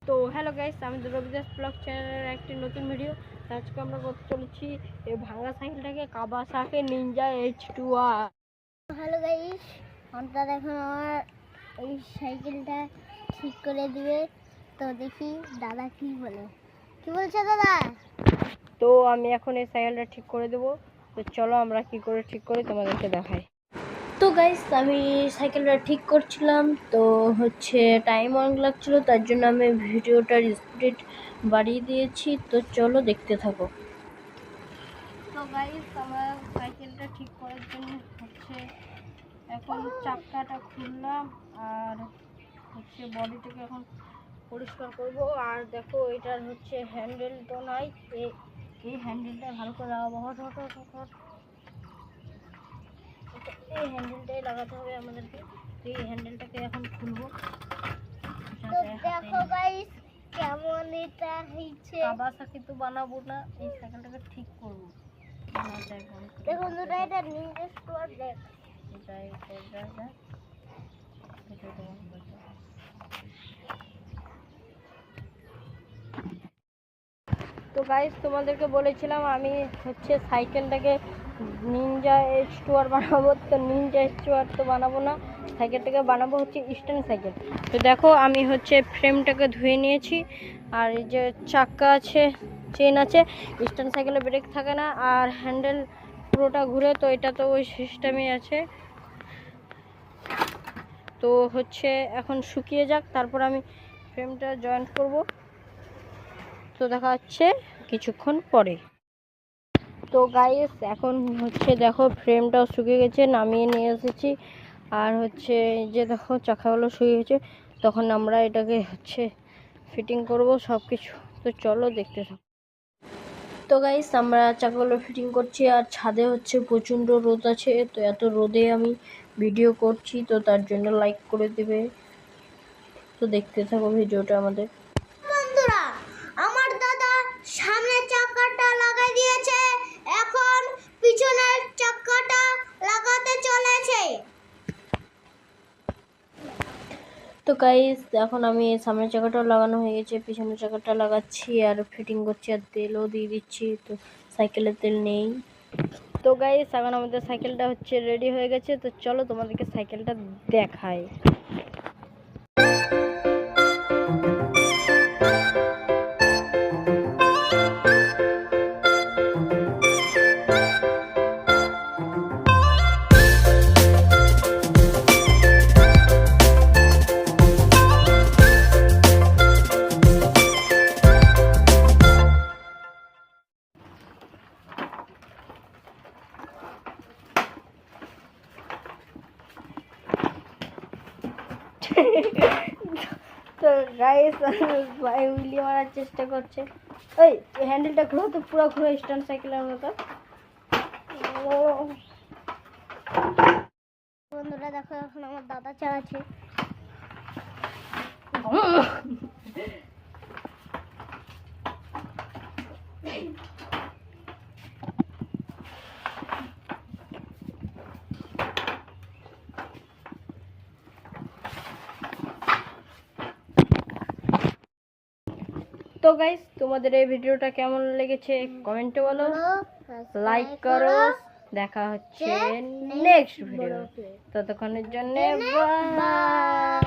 তো hello guys, আমি Ravidas blog চ্যানেলের একটি নতুন ভিডিও। আজকে আমরা করতে চলেছি এই ভাঙা সাইকেলটাকে Kawasaki Ninja H2R। Hello guys, আমরা এখন আমার এই সাইকেলটা ঠিক করে দিবে। তো দেখি দাদা কি বলছে দাদা। তো আমি এখন এই সাইকেলটা ঠিক করে দেবো। তো চলো আমরা কি করে ঠিক করি তোমাদেরকে দেখাই। তো গাইস, আমি সাইকেলটা ঠিক করছিলাম, তো টাইম অনেক লাগছিল, তার জন্য আমি ভিডিওটার স্পিড বাড়িয়ে দিয়েছি। তো চলো দেখতে থাকো। তো গাইস, আমরা সাইকেলটা ঠিক করার জন্য এখন চাকাটা খুললাম আর বডিটাকে এখন পরিষ্কার করব। আর দেখো, এটার হ্যান্ডেল তো নাই, এই হ্যান্ডেলটা ভালো করে লাগাবো। এই হ্যান্ডেলটাই লাগাতে হবে আমাদেরকে। এই হ্যান্ডেলটাকে এখন খুলবো। তো দেখো গাইস কেমন এটা হয়েছে। কাওয়াসাকি তো বানাবো না, এই সাইকেলটাকে ঠিক করবো। দেখুন দুটো এটা নিনজা স্টোর দেখ। এটাই করবে না, এটা তোমার করতে। তো গাইস, তোমাদেরকে বলেছিলাম আমি সাইকেলটাকে নিনজা H2R বানাবো। তো নিনজা H2R তো বানাবো না, সাইকেলটাকে বানাবো স্ট্যান্ড সাইকেল। তো দেখো, আমি ফ্রেমটাকে ধুয়ে নিয়েছি, আর এই যে চাকা আছে, চেন আছে। স্ট্যান্ড সাইকেলে ব্রেক থাকে না, আর হ্যান্ডেল পুরোটা ঘুরে, তো এটা তো ওই সিস্টেমই আছে। তো এখন শুকিয়ে যাক, তারপর আমি ফ্রেমটা জয়েন্ট করব। তো দেখা হচ্ছে কিছুক্ষণ পরে। তো গাইস, এখন দেখো ফ্রেমটাও শুকিয়ে গেছে, নামিয়ে নিয়ে এসেছি। আর যে দেখো চাকাগুলো শুকিয়ে গেছে, তখন আমরা এটাকে ফিটিং করব সব কিছু। তো চলো দেখতে থাকো। তো গাইস, আমরা চাকাগুলো ফিটিং করছি, আর ছাদে প্রচণ্ড রোদ আছে। তো এত রোদে আমি ভিডিও করছি, তো তার জন্য লাইক করে দেবে। তো দেখতে থাকো ভিডিওটা আমাদের। বন্ধুরা, আমার দাদা সামনের চাকাটা লাগাই দিয়েছে, এখন পিছনের চাকাটা লাগাতে চলেছে। তো গাইস, এখন আমি সামনের চাকাটাও লাগানো হয়ে গেছে, পিছনের চাকাটা লাগাচ্ছি আর ফিটিং করছি, আর তেলও দিয়ে দিচ্ছি। তো সাইকেলে তেল নেই। তো গাইস, এখন আমাদের সাইকেলটা রেডি হয়ে গেছে। তো চলো তোমাদেরকে সাইকেলটা দেখাই। তো গাইস, ভাই উইলি মারার চেষ্টা করছে। ওই হ্যান্ডেলটা ঘুরো, তো পুরো ঘুরো স্ট্যান্ড সাইকেলের মতো। বন্ধুরা দেখো, এখন আমার দাদা চালাচ্ছে। তো গাইস, তোমাদের এই ভিডিওটা কেমন লেগেছে কমেন্টে বলো, লাইক করো। দেখা হচ্ছে নেক্সট ভিডিও। ততক্ষণের জন্য বাই।